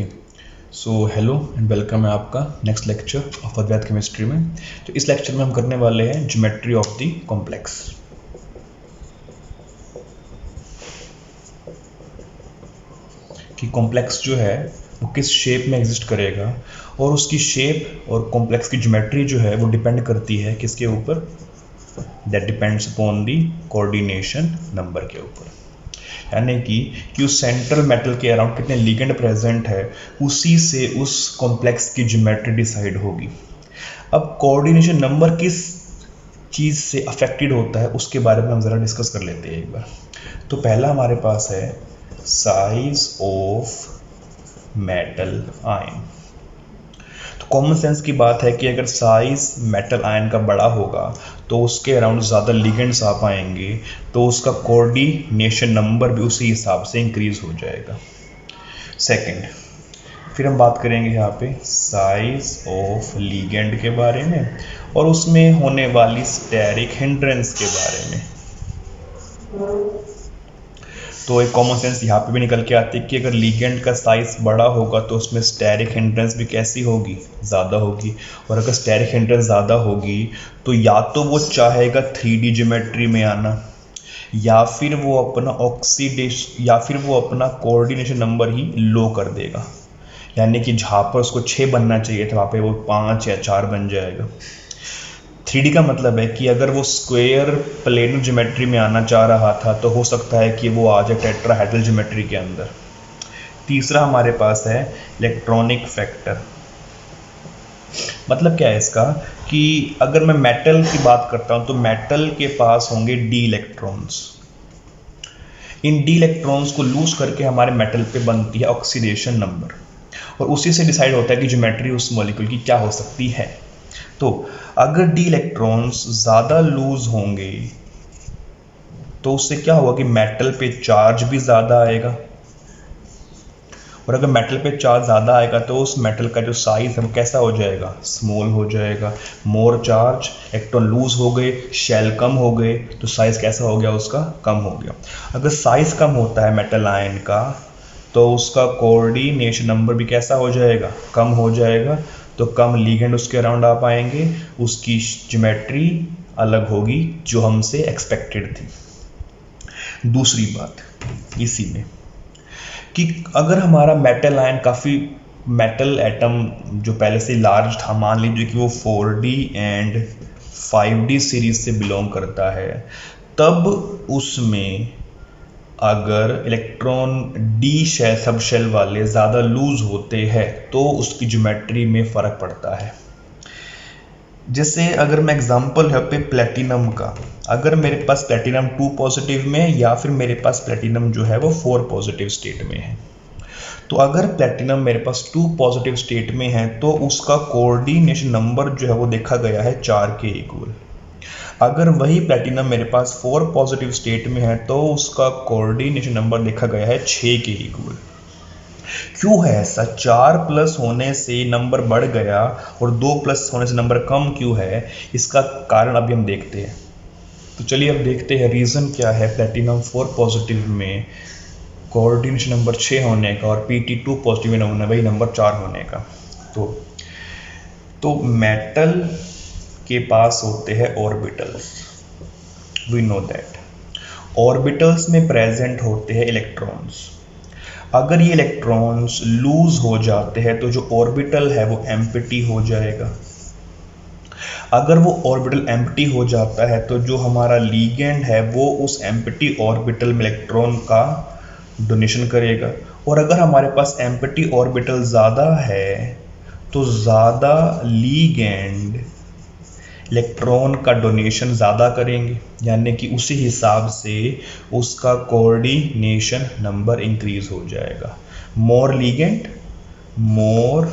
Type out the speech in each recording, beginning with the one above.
Okay so hello and welcome है आपका next lecture of Advait chemistry में। तो इस लेक्चर में हम करने वाले हैं ज्योमेट्री ऑफ द कॉम्प्लेक्स। कि कॉम्प्लेक्स जो है वो किस शेप में एग्जिस्ट करेगा और उसकी शेप और कॉम्प्लेक्स की ज्योमेट्री जो है वो डिपेंड करती है किसके ऊपर, that depends upon the coordination number के ऊपर। यानी कि उस सेंट्रल मेटल के अराउंड कितने लिगेंड प्रेजेंट है उसी से उस कॉम्प्लेक्स की ज्योमेट्री डिसाइड होगी। अब कोऑर्डिनेशन नंबर किस चीज़ से अफेक्टेड होता है उसके बारे में हम ज़रा डिस्कस कर लेते हैं एक बार। तो पहला हमारे पास है साइज ऑफ मेटल आयन। तो कॉमन सेंस की बात है कि अगर साइज मेटल आयन का बड़ा होगा तो उसके अराउंड ज़्यादा लिगेंड्स आ पाएंगे, तो उसका कोऑर्डिनेशन नंबर भी उसी हिसाब से इंक्रीज हो जाएगा। सेकंड, फिर हम बात करेंगे यहाँ पे साइज ऑफ लिगेंड के बारे में और उसमें होने वाली स्टेरिक हिंड्रेंस के बारे में। तो एक कॉमन सेंस यहाँ पे भी निकल के आती है कि अगर लिगेंड का साइज बड़ा होगा तो उसमें स्टेरिक हिंड्रेंस भी कैसी होगी, ज़्यादा होगी। और अगर स्टेरिक हिंड्रेंस ज़्यादा होगी तो या तो वो चाहेगा 3D ज्योमेट्री में आना, या फिर वो अपना कोऑर्डिनेशन नंबर ही लो कर देगा। यानी कि जहाँ पर उसको 6 बनना चाहिए था वहाँ पे वो 5 या 4 बन जाएगा। 3D का मतलब है कि अगर वो स्क्वायर प्लेनर ज्योमेट्री में आना चाह रहा था तो हो सकता है कि वो आ जाए टेट्राहेड्रल ज्योमेट्री के अंदर। तीसरा हमारे पास है इलेक्ट्रॉनिक फैक्टर। मतलब क्या है इसका कि अगर मैं मेटल की बात करता हूं तो मेटल के पास होंगे डी इलेक्ट्रॉन्स। इन डी इलेक्ट्रॉन्स को लूज करके हमारे मेटल पे बनती है ऑक्सीडेशन नंबर और उसी से डिसाइड होता है कि ज्योमेट्री उस मॉलिक्यूल की क्या हो सकती है। तो अगर डी इलेक्ट्रॉन्स ज़्यादा लूज होंगे तो उससे क्या होगा कि मेटल पे चार्ज भी ज़्यादा आएगा, और अगर मेटल पे चार्ज ज़्यादा आएगा तो उस मेटल का जो साइज है वो कैसा हो जाएगा, स्मॉल हो जाएगा। मोर चार्ज, इलेक्ट्रॉन लूज हो गए, शेल कम हो गए तो साइज कैसा हो गया, उसका कम हो गया। अगर साइज कम होता है मेटल आयन का तो उसका कोऑर्डिनेशन नंबर भी कैसा हो जाएगा, कम हो जाएगा। तो कम लिगेंड उसके अराउंड आ पाएंगे, उसकी ज्योमेट्री अलग होगी जो हमसे एक्सपेक्टेड थी। दूसरी बात इसी में कि अगर हमारा मेटल आयन काफ़ी मेटल एटम जो पहले से लार्ज था, मान लीजिए कि वो 4D एंड 5D सीरीज से बिलोंग करता है, तब उसमें अगर इलेक्ट्रॉन डी सब शेल वाले ज़्यादा लूज होते हैं तो उसकी ज्योमेट्री में फ़र्क पड़ता है। जैसे अगर मैं एग्जांपल है पे प्लेटिनम का, अगर मेरे पास प्लेटिनम 2 पॉजिटिव में या फिर मेरे पास प्लेटिनम जो है वो 4 पॉजिटिव स्टेट में है, तो अगर प्लेटिनम मेरे पास 2 पॉजिटिव स्टेट में है तो उसका कोऑर्डिनेशन नंबर जो है वो देखा गया है 4 के इक्वल। अगर वही प्लेटिनम मेरे पास 4 पॉजिटिव स्टेट में है तो उसका कोऑर्डिनेशन नंबर देखा गया है 6 के इक्वल। क्यों है ऐसा? 4 प्लस होने से नंबर बढ़ गया और 2 प्लस होने से नंबर कम क्यों है, इसका कारण अभी हम देखते हैं। तो चलिए अब देखते हैं रीज़न क्या है प्लेटिनम 4 पॉजिटिव में कोऑर्डिनेशन नंबर 6 होने का और Pt 2 पॉजिटिव में वही नंबर 4 होने का। तो मेटल के पास होते हैं orbitals, we know that. Orbitals में प्रेजेंट होते हैं इलेक्ट्रॉन्स। अगर ये इलेक्ट्रॉन्स लूज हो जाते हैं तो जो ऑर्बिटल है वो एम्प्टी हो जाएगा। अगर वो ऑर्बिटल एम्प्टी हो जाता है तो जो हमारा लिगेंड है वो उस एम्प्टी ऑर्बिटल में इलेक्ट्रॉन का डोनेशन करेगा। और अगर हमारे पास एम्प्टी ऑर्बिटल ज़्यादा है तो ज़्यादा लिगेंड इलेक्ट्रॉन का डोनेशन ज़्यादा करेंगे, यानी कि उसी हिसाब से उसका कोऑर्डिनेशन नंबर इंक्रीज हो जाएगा। मोर लिगेंड मोर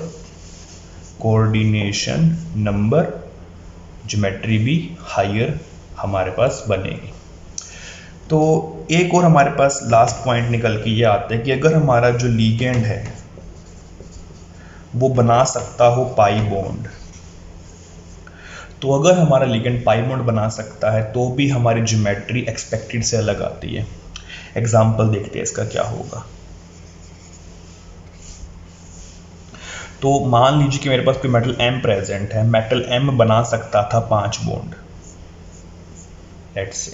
कोऑर्डिनेशन नंबर, ज्योमेट्री भी हायर हमारे पास बनेगी। तो एक और हमारे पास लास्ट पॉइंट निकल के ये आता है कि अगर हमारा जो लिगेंड है वो बना सकता हो पाई बॉन्ड, तो अगर हमारा लिगेंड पाई बॉन्ड बना सकता है तो भी हमारी ज्योमेट्री एक्सपेक्टेड से अलग आती है। एग्जाम्पल देखते हैं इसका क्या होगा। तो मान लीजिए कि मेरे पास कोई मेटल M प्रेजेंट है, मेटल M बना सकता था 5 बॉन्ड, लेट्स से,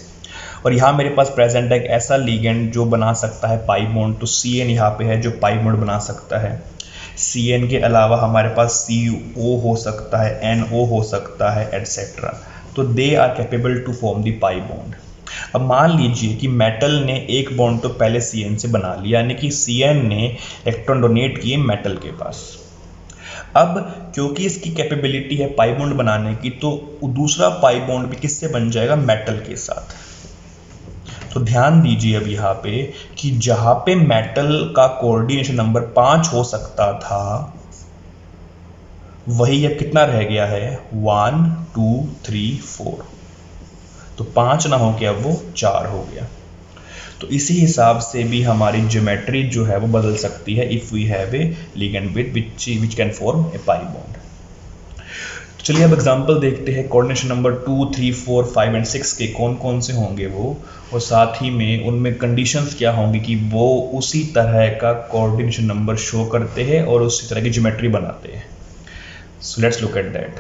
और यहाँ मेरे पास प्रेजेंट है एक ऐसा लीगेंड जो बना सकता है पाई बॉन्ड, तो CN यहाँ पे है जो पाई बॉन्ड बना सकता है। CN के अलावा हमारे पास CO हो सकता है, NO हो सकता है, एटसेट्रा। तो they are capable to form the pi bond. अब मान लीजिए कि मेटल ने एक बॉन्ड तो पहले CN से बना लिया, यानी कि CN ने इलेक्ट्रॉन डोनेट किए मेटल के पास। अब क्योंकि इसकी कैपेबिलिटी है पाई बॉन्ड बनाने की, तो दूसरा पाई बॉन्ड भी किससे बन जाएगा, मेटल के साथ। तो ध्यान दीजिए अब यहाँ पे कि जहां पे मेटल का कोऑर्डिनेशन नंबर 5 हो सकता था, वही अब कितना रह गया है, 1 2 3 4। तो 5 ना हो के अब वो 4 हो गया। तो इसी हिसाब से भी हमारी ज्योमेट्री जो है वो बदल सकती है if we have a ligand with which can form a pi bond. तो चलिए अब एग्जांपल देखते हैं कोऑर्डिनेशन नंबर 2 3 4 5 एंड 6 के कौन कौन से होंगे वो, और साथ ही में उनमें कंडीशंस क्या होंगी कि वो उसी तरह का कोऑर्डिनेशन नंबर शो करते हैं और उसी तरह की ज्योमेट्री बनाते हैं। So let's look at that.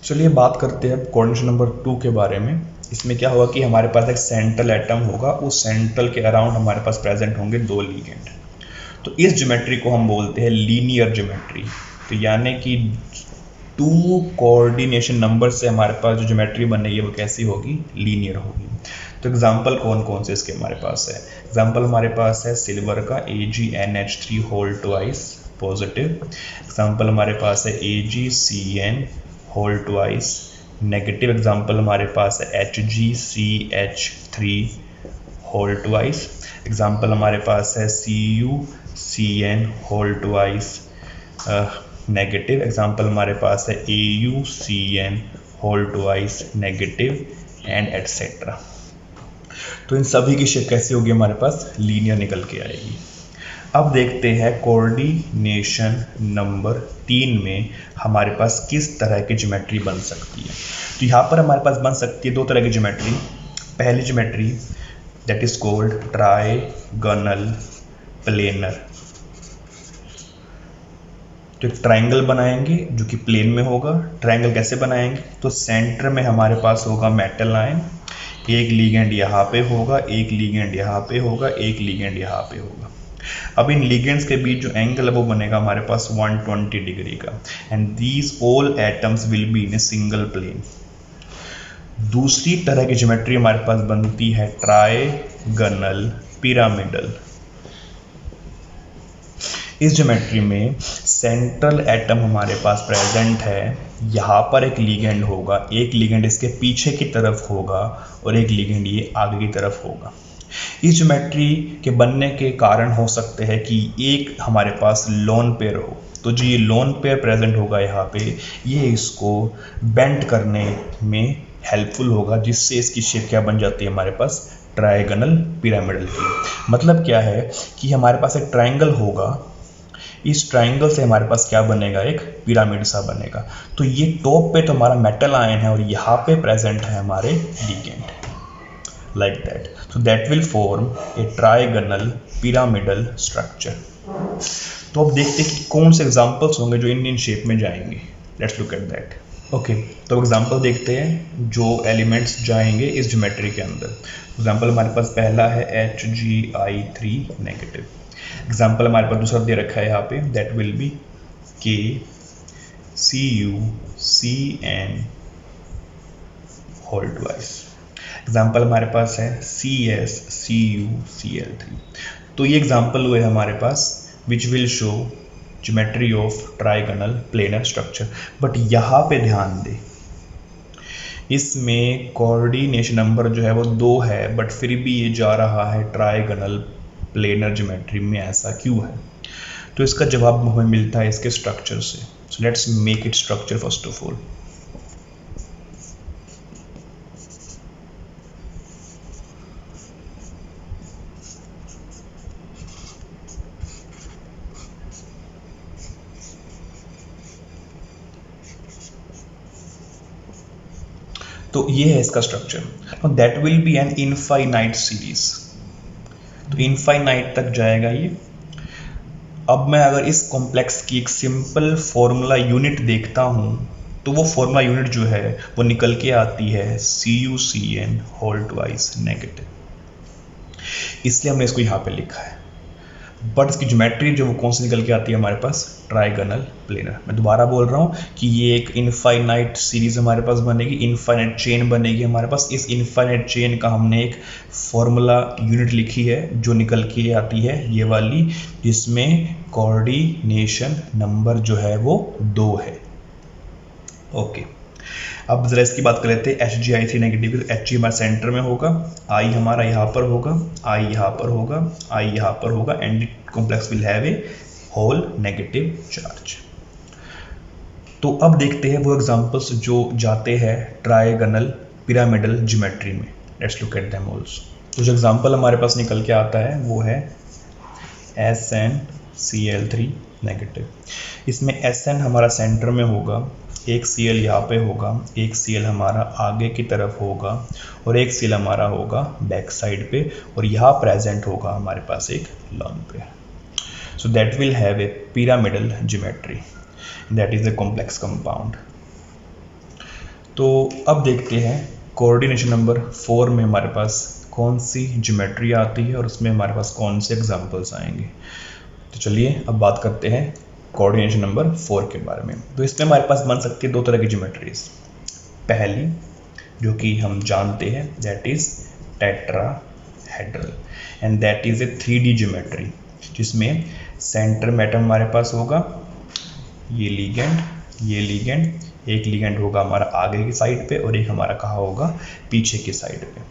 चलिए बात करते हैं कोऑर्डिनेशन नंबर 2 के बारे में। इसमें क्या होगा कि हमारे पास एक सेंट्रल एटम होगा, उस सेंट्रल के अराउंड हमारे पास प्रेजेंट होंगे 2 लीगेंड। तो इस ज्योमेट्री को हम बोलते हैं लीनियर ज्योमेट्री। तो यानी कि 2 कोऑर्डिनेशन नंबर से हमारे पास जो ज्योमेट्री बनेगी वो कैसी होगी, लीनियर होगी। तो एग्जांपल कौन कौन से इसके हमारे पास है, एग्जांपल हमारे पास है सिल्वर का AgNH3 whole twice positive, example हमारे पास है AgCN whole twice negative, example हमारे पास है HgCH3 होल ट्वाइस, एग्जांपल हमारे पास है CuCN whole twice negative, example हमारे पास है AuCN whole twice negative and etcetera. तो इन सभी की शेप कैसी होगी, हमारे पास लीनियर निकल के आएगी। अब देखते हैं कोऑर्डिनेशन नंबर 3 में हमारे पास किस तरह की ज्योमेट्री बन सकती है। तो यहाँ पर हमारे पास बन सकती है 2 तरह की ज्योमेट्री। पहली geometry that is called trigonal planar. तो एक ट्राइंगल बनाएंगे जो कि प्लेन में होगा। ट्राइंगल कैसे बनाएंगे, तो सेंटर में हमारे पास होगा मेटल आयन, एक लीगेंड यहाँ पे होगा, एक लीगेंड यहाँ पे होगा, एक लीगेंड यहाँ पे होगा। अब इन लीगेंड्स के बीच जो एंगल है वो बनेगा हमारे पास 120 डिग्री का, and these all atoms will be in a single plane. दूसरी तरह की ज्योमेट्री हमारे पास बनती है ट्राइगोनल पिरामिडल। इस ज्योमेट्री में सेंट्रल एटम हमारे पास प्रेजेंट है, यहाँ पर एक लीगेंड होगा, एक लीगेंड इसके पीछे की तरफ होगा और एक लीगेंड ये आगे की तरफ होगा। इस ज्योमेट्री के बनने के कारण हो सकते हैं कि एक हमारे पास लोन पेयर हो, तो जो ये लोन पेयर प्रेजेंट होगा यहाँ पे, ये इसको बेंड करने में हेल्पफुल होगा, जिससे इसकी शेप क्या बन जाती है हमारे पास, ट्राइगोनल पिरामिडल की। मतलब क्या है कि हमारे पास एक ट्राइंगल होगा, इस ट्राइंगल से हमारे पास क्या बनेगा, एक पिरामिड सा बनेगा। तो ये टॉप पे तो हमारा मेटल आयन है और यहाँ पे प्रेजेंट है हमारे ligand, like that. So that will form a trigonal pyramidal structure। तो अब देखते हैं कि कौन से एग्जांपल्स होंगे जो इन शेप में जाएंगे। Let's look at that. Okay, तो एग्जांपल देखते हैं जो एलिमेंट्स जाएंगे इस ज्योमेट्री के अंदर। एग्जांपल हमारे पास पहला है HgI3 नेगेटिव। एग्जांपल हमारे पास दूसरा दे रखा है यहाँ पे, that will be KCuCN whole twice. Example हमारे पास है CsCuCl3। तो ये एग्जाम्पल हुए हमारे पास which will show geometry of trigonal planar structure. But यहाँ पे ध्यान दें, इसमें कोऑर्डिनेशन नंबर जो है वो 2 है, बट फिर भी ये जा रहा है ट्राइगोनल प्लेनर ज्योमेट्री में। ऐसा क्यों है? तो इसका जवाब हमें मिलता है इसके स्ट्रक्चर से। So let's make it structure first of all. तो ये है इसका structure. That will B an infinite series. तो इनफाइनाइट तक जाएगा ये। अब मैं अगर इस कॉम्प्लेक्स की एक सिंपल फॉर्मूला यूनिट देखता हूँ तो वो फॉर्मूला यूनिट जो है वो निकल के आती है CuCN होल ट्वाइस नेगेटिव, इसलिए हमने इसको यहाँ पे लिखा है। बट इसकी ज्योमेट्री जो वो कौन सी निकल के आती है हमारे पास, ट्राइगोनल प्लेनर। मैं दोबारा बोल रहा हूँ कि ये एक इनफाइनाइट सीरीज हमारे पास बनेगी, इनफाइनाइट चेन बनेगी हमारे पास। इस इनफाइनाइट चेन का हमने एक फॉर्मूला यूनिट लिखी है जो निकल के आती है ये वाली, जिसमें कोऑर्डिनेशन नंबर जो है वो 2 है। ओके, अब जरा इसकी बात कर लेते हैं। HgI3 नेगेटिव, Hg हमारे सेंटर में होगा, I हमारा यहाँ पर होगा, I यहाँ पर होगा, I यहाँ पर होगा, and complex will have a whole negative charge. तो अब देखते हैं वो एग्जांपल्स जो जाते हैं ट्राइगोनल पिरामिडल ज्योमेट्री में। Let's look at them also. तो जो एग्जांपल हमारे पास निकल के आता है वो है SnCl3 नेगेटिव। इसमें Sn हमारा सेंटर में होगा, एक Cl यहाँ पे होगा, एक Cl हमारा आगे की तरफ होगा और एक Cl हमारा होगा बैक साइड पे, और यहाँ प्रेजेंट होगा हमारे पास एक लॉन पे। So that will have A pyramidal geometry, that is a complex compound. तो अब देखते हैं कोऑर्डिनेशन नंबर 4 में हमारे पास कौन सी ज्योमेट्री आती है और उसमें हमारे पास कौन से एग्जाम्पल्स आएंगे। तो चलिए अब बात करते हैं कोऑर्डिनेशन नंबर 4 के बारे में। तो इसमें हमारे पास बन सकती है 2 तरह की ज्योमेट्रीज। पहली जो कि हम जानते हैं that is tetrahedral, and that is a 3D geometry, जिसमें सेंटर में एटम हमारे पास होगा, ये लीगेंड, एक लीगेंड होगा हमारा आगे की साइड पे और एक हमारा कहाँ होगा, पीछे की साइड पे।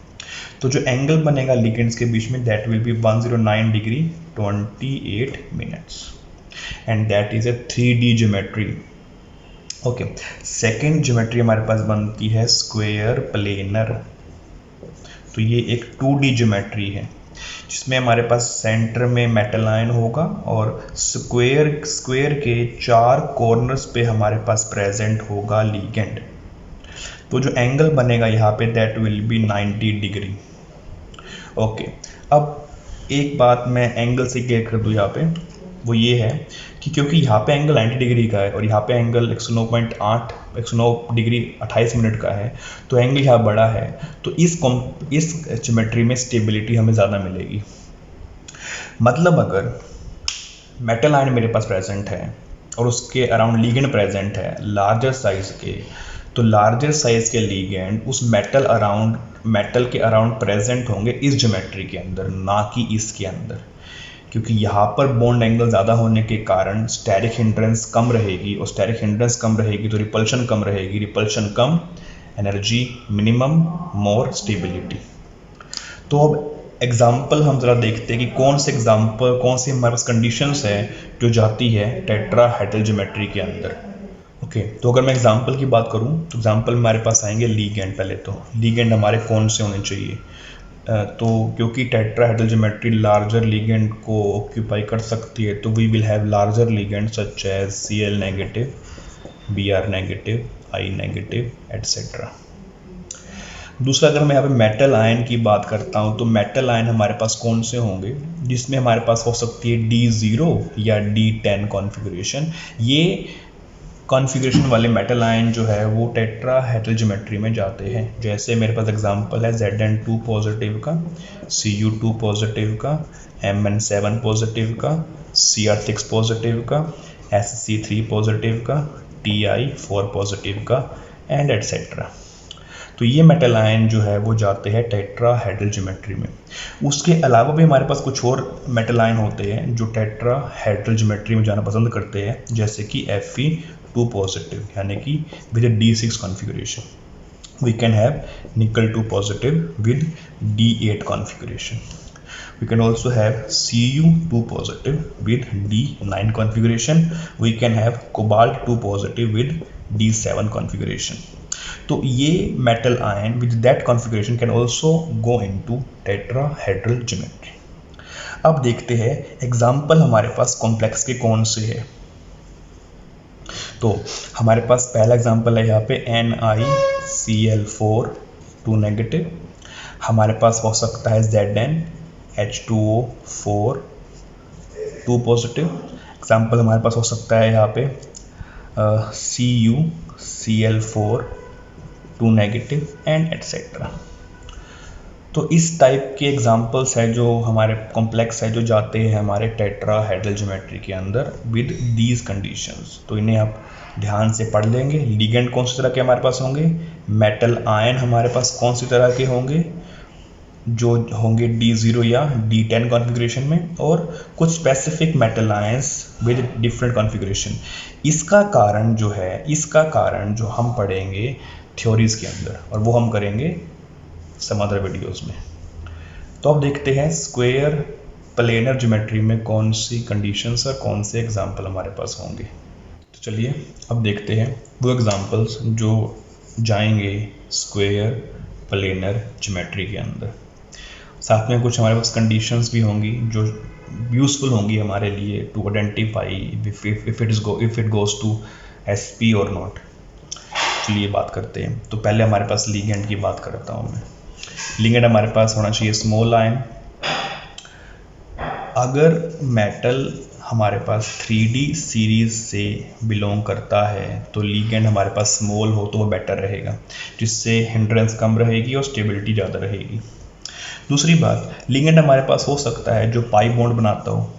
तो जो एंगल बनेगा लीगेंड्स के बीच में that will B 109 degree 28 minutes, and that is a 3D geometry. Okay, second geometry हमारे पास बनती है स्क्वायर प्लेनर। तो ये एक 2D ज्योमेट्री है जिसमें हमारे पास सेंटर में मेटल आयन होगा और स्क्वायर के 4 कॉर्नर्स पे हमारे पास प्रेजेंट होगा लीगेंड। तो जो एंगल बनेगा यहाँ पे that will B 90 degree. Okay, अब एक बात मैं एंगल से क्लियर कर दूँ यहाँ पे, वो ये है कि क्योंकि यहाँ पे एंगल 90 डिग्री का है और यहाँ पे एंगल 109 डिग्री 28 मिनट का है, तो एंगल यहाँ बड़ा है, तो इस ज्योमेट्री में स्टेबिलिटी हमें ज़्यादा मिलेगी। मतलब अगर मेटल आयन मेरे पास प्रेजेंट है और उसके अराउंड लीगेंड प्रेजेंट है लार्जर साइज के, तो लार्जर साइज के लीगेंड उस मेटल के अराउंड प्रेजेंट होंगे इस ज्योमेट्री के अंदर, ना कि इसके अंदर, क्योंकि यहाँ पर बॉन्ड एंगल ज़्यादा होने के कारण स्टेरिक हिंड्रेंस कम रहेगी, और स्टेरिक हिंड्रेंस कम रहेगी तो रिपल्शन कम रहेगी, रिपल्शन कम, एनर्जी मिनिमम, मोर स्टेबिलिटी। तो अब एग्जाम्पल हम ज़रा देखते हैं कि कौन से हमारे पास कंडीशंस है जो जाती है टेट्राहेड्रल ज्योमेट्री के अंदर। ओके, तो अगर मैं एग्जाम्पल की बात करूँ तो एग्जाम्पल हमारे पास आएंगे लीगेंड। पहले तो लीगेंड हमारे कौन से होने चाहिए, तो क्योंकि टेट्राहेड्रल ज्योमेट्री लार्जर लीगेंड को ऑक्यूपाई कर सकती है, तो we will have larger ligand such as Cl negative, Br negative, I negative etcetera. दूसरा, अगर मैं यहाँ पे मेटल आयन की बात करता हूँ तो मेटल आयन हमारे पास कौन से होंगे, जिसमें हमारे पास हो सकती है D0 या D10 कॉन्फ़िगरेशन। ये कॉन्फ़िगरेशन वाले मेटल आयन जो है वो टेट्राहेड्रल ज्योमेट्री में जाते हैं। जैसे मेरे पास एग्जांपल है Zn2 पॉजिटिव का, Cu2 पॉजिटिव का, Mn7 पॉजिटिव का, Cr6 पॉजिटिव का, Sc3 पॉजिटिव का, Ti4 पॉजिटिव का, एंड एटसेट्रा। तो ये मेटल आयन जो है वो जाते हैं टेट्राहेड्रल ज्योमेट्री में। उसके अलावा भी हमारे पास कुछ और मेटल आयन होते हैं जो टेट्राहेड्रल ज्योमेट्री में जाना पसंद करते हैं, जैसे कि Fe2 पॉजिटिव, यानी कि with D6 configuration. We can have Nickel2 positive with D8 configuration. We can also have Cu2 positive with D9 configuration. We can have Cobalt2 positive with D7 configuration. तो ये metal ion with that configuration can also go into tetrahedral geometry. अब देखते हैं example हमारे पास complex के कौन से है। तो हमारे पास पहला एग्जाम्पल है यहाँ पे NiCl4 2 नेगेटिव। हमारे पास हो सकता है Zn H2O4 2 पॉजिटिव, एग्जाम्पल हमारे पास हो सकता है यहाँ पे CuCl4 2 नेगेटिव एंड एटसेट्रा। तो इस टाइप के एग्जाम्पल्स है जो हमारे कॉम्प्लेक्स है जो जाते हैं हमारे टेट्राहेड्रल ज्योमेट्री के अंदर विद दीज कंडीशंस। तो इन्हें आप ध्यान से पढ़ लेंगे। लिगेंड कौन सी तरह के हमारे पास होंगे, मेटल आयन हमारे पास कौन सी तरह के होंगे, जो होंगे D0 या D10 कॉन्फ़िगरेशन में, और कुछ specific metal ions with different configuration. इसका कारण जो हम पढ़ेंगे थ्योरीज के अंदर, और वो हम करेंगे सम अदर वीडियोस में। तो अब देखते हैं स्क्वायर प्लेनर ज्योमेट्री में कौन सी कंडीशंस और कौन से एग्जाम्पल हमारे पास होंगे। तो चलिए अब देखते हैं वो एग्जाम्पल्स जो जाएंगे स्क्वायर प्लेनर ज्योमेट्री के अंदर। साथ में कुछ हमारे पास कंडीशंस भी होंगी जो यूज़फुल होंगी हमारे लिए to identify if it goes to SP और नॉट। चलिए बात करते हैं। तो पहले हमारे पास लिगेंड की बात करता हूँ मैं। लिगेंड हमारे पास होना चाहिए स्मॉल आयन। अगर मेटल हमारे पास 3D सीरीज से बिलोंग करता है तो लिगेंड हमारे पास स्मॉल हो तो वो बेटर रहेगा, जिससे हिंड्रेंस कम रहेगी और स्टेबिलिटी ज़्यादा रहेगी। दूसरी बात, लिगेंड हमारे पास हो सकता है जो पाई बॉन्ड बनाता हो,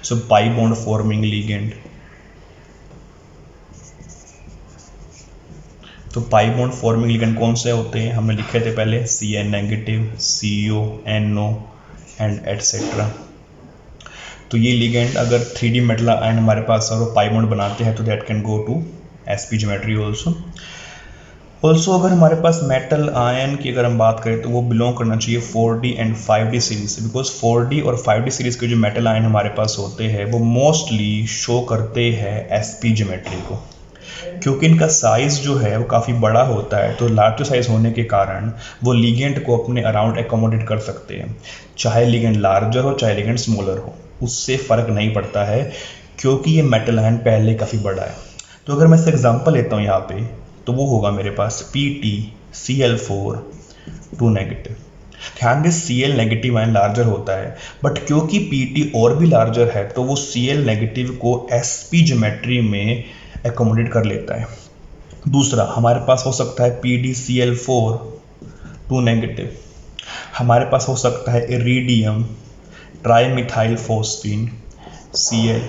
सो पाई बॉन्ड फॉर्मिंग लिगेंड। तो पाई बॉन्ड फॉर्मिंग लिगेंड कौन से होते हैं, हमने लिखे थे पहले Cn negative, CO, NO and etcetera. तो ये लिगेंड अगर 3D मेटल आयन हमारे पास और पाई बॉन्ड बनाते हैं तो that can go to SP geometry also अगर हमारे पास मेटल आयन की अगर हम बात करें तो वो बिलोंग करना चाहिए 4D एंड 5D सीरीज से, बिकॉज 4D और 5D सीरीज के जो मेटल आयन हमारे पास होते हैं वो मोस्टली शो करते हैं SP ज्योमेट्री को, क्योंकि इनका साइज़ जो है वो काफ़ी बड़ा होता है। तो लार्जर साइज़ होने के कारण वो लिगेंड को अपने अराउंड एकोमोडेट कर सकते हैं, चाहे लिगेंड लार्जर हो चाहे लिगेंड स्मॉलर हो, उससे फ़र्क नहीं पड़ता है क्योंकि ये मेटल आयन पहले काफ़ी बड़ा है। तो अगर मैं इससे एग्जांपल लेता हूँ यहाँ पे, तो वो होगा मेरे पास PtCl4 2 नेगेटिव। ध्यान दें Cl नेगेटिव आयन लार्जर होता है, बट क्योंकि Pt और भी लार्जर है तो वो Cl नेगेटिव को SP ज्योमेट्री में एकोमोडेट कर लेता है। दूसरा हमारे पास हो सकता है PdCl4 2 नेगेटिव, हमारे पास हो सकता है इरिडियम ट्राईमिथाइल फॉस्फीन Cl।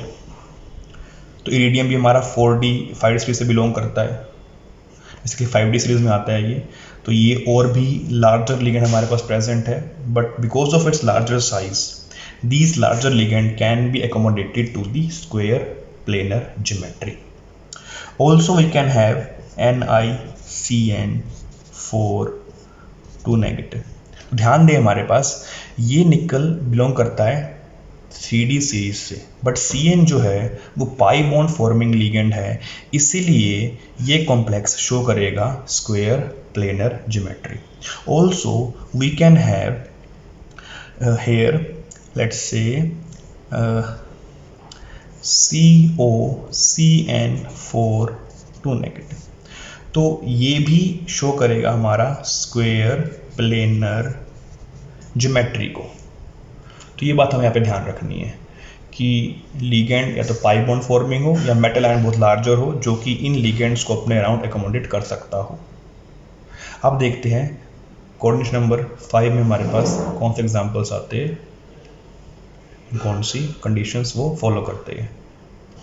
तो इरिडियम भी हमारा 4D 5D सीरीज से बिलोंग करता है, इसके 5D सीरीज में आता है ये। तो ये और भी लार्जर लिगेंड हमारे पास प्रेजेंट है, but because of its larger size these larger ligand can be accommodated to the square planar geometry. Also we can have NiCN4 2 negative. ध्यान दें हमारे पास ये निकल बिलोंग करता है 3D सीरीज से, बट Cn जो है वो पाई बॉन्ड फॉर्मिंग लिगेंड है, इसीलिए ये कॉम्प्लेक्स शो करेगा square planar geometry. Also we can have here let's say COCN4 2 negative. तो ये भी शो करेगा हमारा स्क्वायर प्लेनर ज्योमेट्री को। तो ये बात हमें यहाँ पे ध्यान रखनी है कि लिगेंड या तो पाई बॉन्ड फॉर्मिंग हो या मेटल आयन बहुत लार्जर हो जो कि इन लिगेंड्स को अपने अराउंड एकोमोडेट कर सकता हो। अब देखते हैं कोऑर्डिनेशन नंबर 5 में हमारे पास कौन से एग्जांपल्स आते हैं, कौन सी कंडीशंस वो फॉलो करते हैं।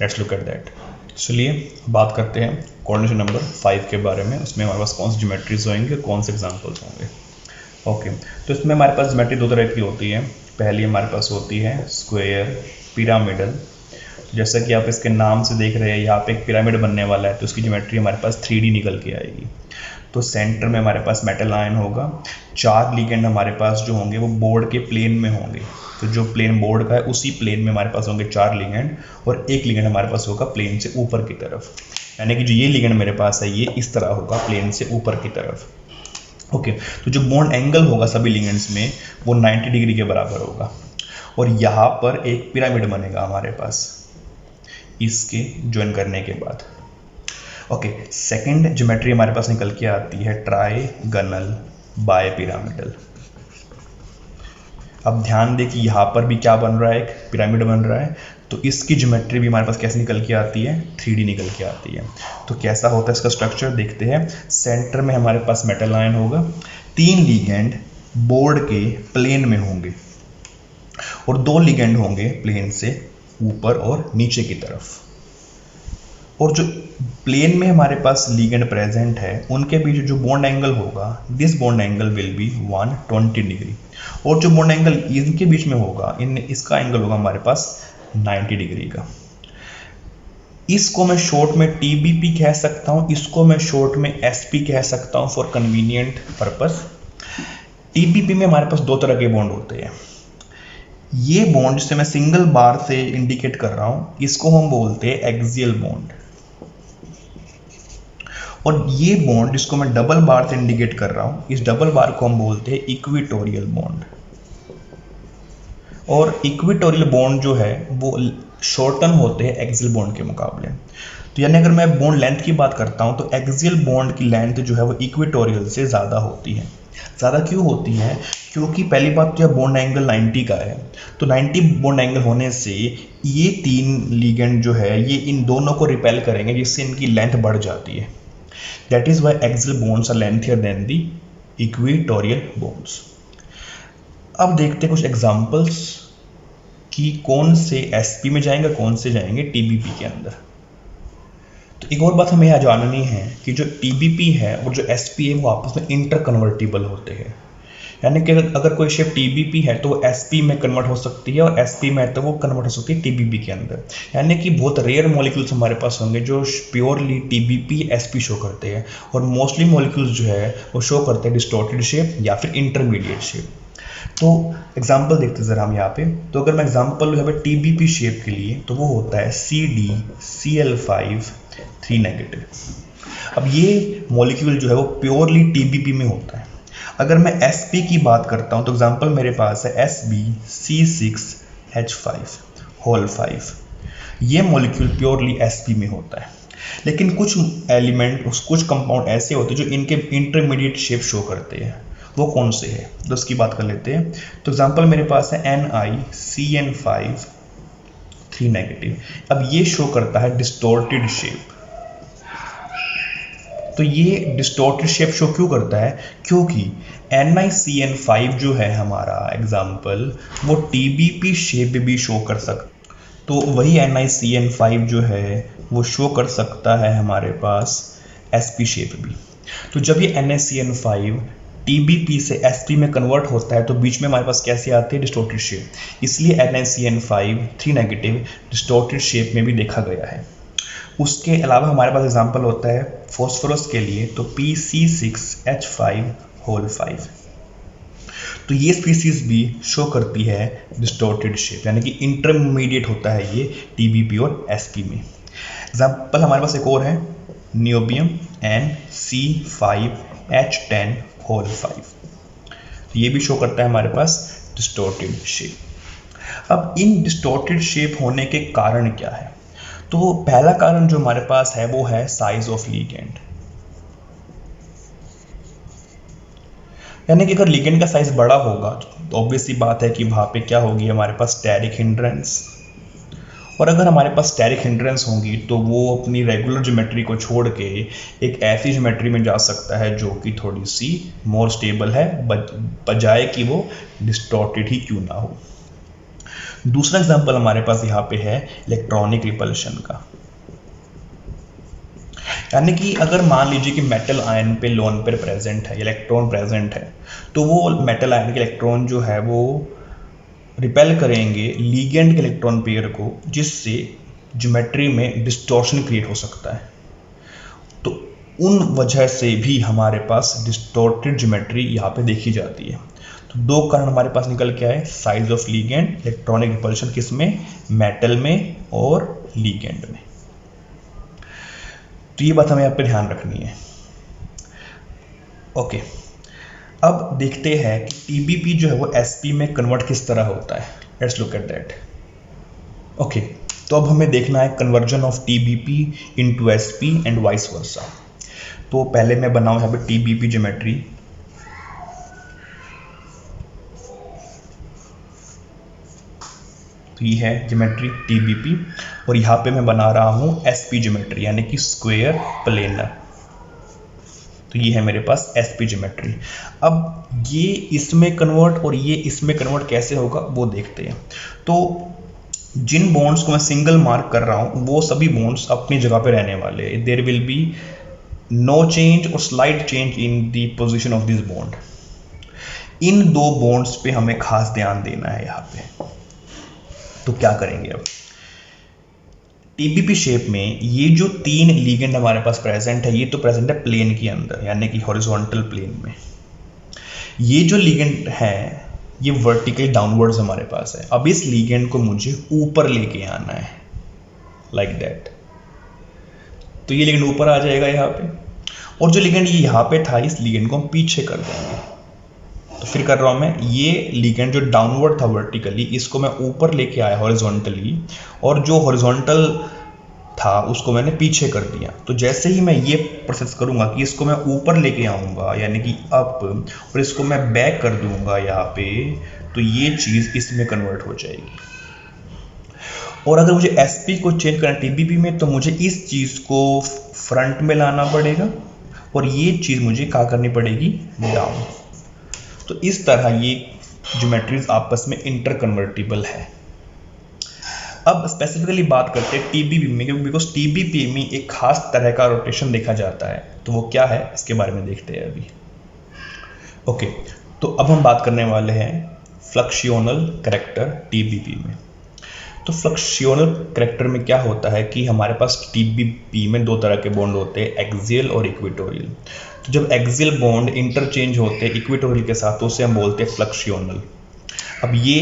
Let's look at that. चलिए बात करते हैं कोऑर्डिनेशन नंबर 5 के बारे में। उसमें हमारे पास कौन सी ज्योमेट्रीज होंगे, कौन से एग्जाम्पल्स होंगे। ओके, तो इसमें हमारे पास ज्योमेट्री दो तरह की होती है। पहली हमारे पास होती है स्क्वायर पिरामिडल। जैसा कि आप इसके नाम से देख रहे हैं यहाँ पे एक पिरामिड बनने वाला है, तो उसकी ज्योमेट्री हमारे पास 3D निकल के आएगी। तो सेंटर में हमारे पास मेटल आयन होगा, 4 लिगेंड हमारे पास जो होंगे वो बोर्ड के प्लेन में होंगे। तो जो प्लेन बोर्ड का है उसी प्लेन में हमारे पास होंगे 4 लिगेंड, और एक लिगेंड हमारे पास होगा प्लेन से ऊपर की तरफ, यानी कि जो ये लिगेंड मेरे पास है ये इस तरह होगा प्लेन से ऊपर की तरफ। ओके, तो जो बॉन्ड एंगल होगा सभी लिगेंड्स में वो 90 डिग्री के बराबर होगा, और यहाँ पर एक पिरामिड बनेगा हमारे पास इसके ज्वाइन करने के बाद। ओके, सेकंड ज्योमेट्री हमारे पास निकल के आती है ट्राइगोनल बाय पिरामिडल। अब ध्यान दें कि यहाँ पर भी क्या बन रहा है, एक पिरामिड बन रहा है, तो इसकी ज्योमेट्री भी हमारे पास कैसे निकल के आती है, 3D निकल के आती है। तो कैसा होता है इसका स्ट्रक्चर देखते हैं। सेंटर में हमारे पास मेटल आयन होगा, 3 लिगेंड बोर्ड के प्लेन में होंगे और 2 लिगेंड होंगे प्लेन से ऊपर और नीचे की तरफ। और जो प्लेन में हमारे पास लिगेंड प्रेजेंट है उनके बीच जो बॉन्ड एंगल होगा, this bond angle will be 120 degree, और जो बॉन्ड एंगल इनके बीच में होगा, इसका एंगल होगा हमारे पास 90 डिग्री का। इसको मैं शॉर्ट में TBP कह सकता हूँ, इसको मैं शॉर्ट में SP कह सकता हूँ फॉर कन्वीनियंट पर्पस। TBP में हमारे पास 2 तरह के बॉन्ड होते हैं। ये बॉन्ड जिसे मैं सिंगल बार से इंडिकेट कर रहा हूँ, इसको हम बोलते हैं एक्सियल बॉन्ड, और ये बॉन्ड जिसको मैं डबल बार से इंडिकेट कर रहा हूँ, इस डबल बार को हम बोलते हैं इक्वेटोरियल बॉन्ड। और इक्वेटोरियल बॉन्ड जो है वो शॉर्टन होते हैं एक्सियल बॉन्ड के मुकाबले। तो यानी अगर मैं बॉन्ड लेंथ की बात करता हूँ तो एक्सियल बॉन्ड की लेंथ जो है वो इक्वेटोरियल से ज़्यादा होती है। ज़्यादा क्यों होती है? क्योंकि पहली बात तो यह बॉन्ड एंगल 90 का है, तो 90 बॉन्ड एंगल होने से ये 3 लिगेंड जो है ये इन दोनों को रिपेल करेंगे, जिससे इनकी लेंथ बढ़ जाती है। That is why axial bonds are lengthier than the equatorial bonds. अब देखते हैं कुछ एग्जाम्पल्स कि कौन से SP में जाएंगे, कौन से जाएंगे TBP के अंदर। तो एक और बात हमें यहाँ जाननी है कि जो TBP है और जो SP है वो आपस में इंटर कन्वर्टिबल होते हैं। यानी कि अगर कोई शेप TBP है तो वो SP में कन्वर्ट हो सकती है, और SP में है तो वो कन्वर्ट हो सकती है TBP के अंदर। यानी कि बहुत रेयर मॉलिक्यूल्स हमारे पास होंगे जो प्योरली TBP SP शो करते हैं, और मोस्टली मॉलिक्यूल्स जो है वो शो करते हैं डिस्टॉर्टेड शेप या फिर इंटरमीडिएट शेप। तो एग्जाम्पल देखते हैं ज़रा हम यहाँ पे। तो अगर मैं एग्जाम्पल यहाँ पे TBP शेप के लिए, तो वो होता है CdCl5 3 नेगेटिव। अब ये मॉलिक्यूल जो है वो प्योरली TBP में होता है। अगर मैं SP की बात करता हूँ तो एग्जाम्पल मेरे पास है SbC6H5 होल 5। ये मॉलिक्यूल प्योरली SP में होता है। लेकिन कुछ एलिमेंट, कुछ कंपाउंड ऐसे होते हैं जो इनके इंटरमीडिएट शेप शो करते हैं। वो कौन से है तो उसकी बात कर लेते हैं। तो एग्जाम्पल मेरे पास है NiCN5 3 नेगेटिव। अब ये शो करता है डिस्टॉर्टेड शेप। तो ये डिस्टॉर्टेड शेप शो क्यों करता है? क्योंकि NiCN5 जो है हमारा एग्जाम्पल, वो TBP शेप भी शो कर सकता, तो वही NiCN5 जो है वो शो कर सकता है हमारे पास SP शेप भी। तो जब ये NiCN5 TBP से SP में कन्वर्ट होता है तो बीच में हमारे पास कैसे आती है, डिस्टॉर्टेड शेप। इसलिए NiCN5 3 नेगेटिव डिस्टॉर्टेड शेप में भी देखा गया है। उसके अलावा हमारे पास एग्जाम्पल होता है फॉस्फोरस के लिए, तो Pc6H5 होल 5। तो ये स्पीसीज भी शो करती है डिस्टॉर्टेड शेप, यानी कि इंटरमीडिएट होता है ये TBP और SP में। एग्जाम्पल हमारे पास एक और है नियोबियम NC5H10 होल 5। तो ये भी शो करता है हमारे पास डिस्टॉर्टेड शेप। अब इन डिस्टॉर्टेड शेप होने के कारण क्या है? तो पहला कारण जो हमारे पास है वो है साइज ऑफ लिगेंड। यानी कि अगर लिगेंड का साइज बड़ा होगा तो ऑब्वियस सी बात है कि वहाँ पे क्या होगी, हमारे पास स्टेरिक हिंड्रेंस। और अगर हमारे पास स्टेरिक हिंड्रेंस होंगी तो वो अपनी रेगुलर ज्योमेट्री को छोड़ के एक ऐसी ज्योमेट्री में जा सकता है जो कि थोड़ी सी मोर स्टेबल है, बजाय कि वो डिस्टॉर्टेड ही क्यों ना हो। दूसरा एग्जांपल हमारे पास यहाँ पे है इलेक्ट्रॉनिक रिपल्शन का। यानी कि अगर मान लीजिए कि मेटल आयन पे लोन पेयर प्रेजेंट है, इलेक्ट्रॉन प्रेजेंट है, तो वो मेटल आयन के इलेक्ट्रॉन जो है वो रिपेल करेंगे लीगेंड के इलेक्ट्रॉन पेयर को, जिससे ज्योमेट्री में डिस्टॉर्शन क्रिएट हो सकता है। तो उन वजह से भी हमारे पास डिस्टॉर्टेड ज्योमेट्री यहाँ पे देखी जाती है। तो 2 कारण हमारे पास निकल के आए, size of ligand, electronic repulsion, किसमें, मेटल में और लीगेंड में। तो ये बात हमें यहाँ पे ध्यान रखनी है। ओके, अब देखते हैं कि TBP जो है वो SP में कन्वर्ट किस तरह होता है। Let's look at that. Okay, तो अब हमें देखना है conversion of TBP into SP and vice versa. तो पहले मैं बनाऊँ यहाँ पे TBP ज्योमेट्री। तो ये है ज्योमेट्री TBP, और यहाँ पे मैं बना रहा हूँ SP ज्योमेट्री यानी कि स्क्वायर प्लेनर। तो ये है मेरे पास SP ज्योमेट्री। अब ये इसमें कन्वर्ट और ये इसमें कन्वर्ट कैसे होगा वो देखते हैं। तो जिन बॉन्ड्स को मैं सिंगल मार्क कर रहा हूँ वो सभी बॉन्ड्स अपनी जगह पे रहने वाले हैं। There will be no change और slide change in the position of this bond. इन दो बॉन्ड्स पे हमें खास ध्यान देना है यहाँ पे। तो क्या करेंगे अब, TBP शेप में ये जो 3 लिगेंड हमारे पास प्रेजेंट है, ये तो प्रेजेंट है प्लेन के अंदर यानी कि हॉरिजॉन्टल प्लेन में। ये जो लिगेंड है ये वर्टिकली डाउनवर्ड्स हमारे पास है। अब इस लिगेंड को मुझे ऊपर लेके आना है लाइक दैट। तो ये लिगेंड ऊपर आ जाएगा यहाँ पे, और जो लिगेंड ये यहाँ पे था इस लिगेंड को हम पीछे कर देंगे। तो फिर कर रहा हूँ मैं, ये लिगेंड जो डाउनवर्ड था वर्टिकली इसको मैं ऊपर लेके आया हॉरिजॉन्टली, और जो हॉरिजॉन्टल था उसको मैंने पीछे कर दिया। तो जैसे ही मैं ये प्रोसेस करूंगा कि इसको मैं ऊपर लेके आऊंगा यानी कि अप, और इसको मैं बैक कर दूंगा यहाँ पे, तो ये चीज़ इसमें कन्वर्ट हो जाएगी। और अगर मुझे SP को चेंज करना TBP में तो मुझे इस चीज़ को फ्रंट में लाना पड़ेगा और ये चीज़ मुझे क्या करनी पड़ेगी, डाउन। तो इस तरह ये ज्योमेट्रीज आपस में इंटर कन्वर्टिबल है। अब स्पेसिफिकली बात करते हैं TBP में, बिकॉज TBP में एक खास तरह का रोटेशन देखा जाता है। तो वो क्या है इसके बारे में देखते हैं अभी। ओके, तो अब हम बात करने वाले हैं फ्लक्सियोनल करैक्टर TBP में। तो फ्लक्सियोनल करैक्टर में क्या होता है कि हमारे पास TBP में 2 तरह के बॉन्ड होते हैं, एक्सियल और इक्वेटोरियल। तो जब एक्सियल बॉन्ड इंटरचेंज होते हैं इक्वेटोरियल के साथ तो उसे हम बोलते हैं फ्लक्सियोनल। अब ये